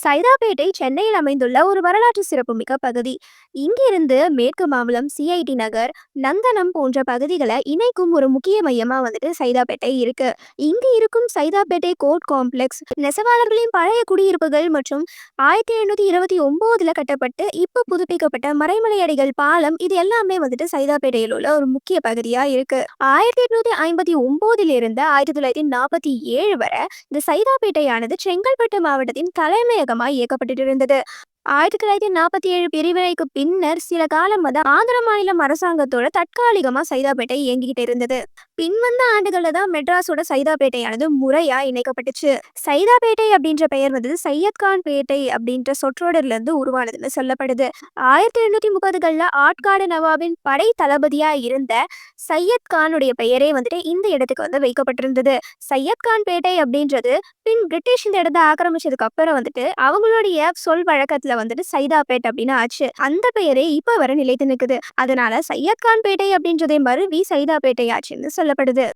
சைதாப்பேட்டை சென்னையில் அமைந்துள்ள ஒரு வரலாற்று சிறப்புமிக்க பகுதி. இங்கிருந்து மேற்கு மாம்பலம், சிஐடி நகர், நந்தனம் போன்ற பகுதிகளை இணைக்கும் ஒரு முக்கிய மையமா சைதாப்பேட்டை இருக்கு. இங்கு இருக்கும் சைதாப்பேட்டை கோர்ட் காம்ப்ளெக்ஸ் நெசவாளர்களின் பழைய குடியிருப்புகள் மற்றும் 1729 கட்டப்பட்டு இப்ப புதுப்பிக்கப்பட்ட மறைமலை அடிகள் பாலம், இது எல்லாமே சைதாப்பேட்டையில் உள்ள ஒரு முக்கிய பகுதியா இருக்கு. 1859 இருந்து 1947 வரை இந்த சைதாப்பேட்டையானது செங்கல்பட்டு மாவட்டத்தின் தலைமையகமாய் இயக்கப்பட்டு இருந்தது. 1947 பிரிவினைக்கு பின்னர் சில காலம் ஆந்திர மாநிலம் அரசாங்கத்தோட தற்காலிகமா சைதாப்பேட்டை இயங்கிக்கிட்டு இருந்தது. பின்வந்த ஆண்டுகள்ல தான் மெட்ராஸோட சைதாப்பேட்டையானது முறையா இணைக்கப்பட்டுச்சு. சைதாப்பேட்டை அப்படின்ற பெயர் சையத்கான் பேட்டை அப்படின்ற சொற்றொடர்ல இருந்து உருவானதுன்னு சொல்லப்படுது. 1830களில் ஆட்காடு நவாபின் படை தளபதியா இருந்த சையத் கானுடைய பெயரே இந்த இடத்துக்கு வைக்கப்பட்டிருந்தது. சையத் கான் பேட்டை அப்படின்றது பின் பிரிட்டிஷ் இந்த இடத்தை ஆக்கிரமிச்சதுக்கு அப்புறம் அவங்களுடைய சொல் வழக்கத்துல சைதாப்பேட் அப்படின்னு ஆச்சு. அந்த பெயரே இப்ப வரை நிலைத்து நிற்குது. அதனால சையத் கான் பேட்டை அப்படின்றதை மருவி சைதாப்பேட்டை ஆச்சுன்னு சொல்லப்படுது.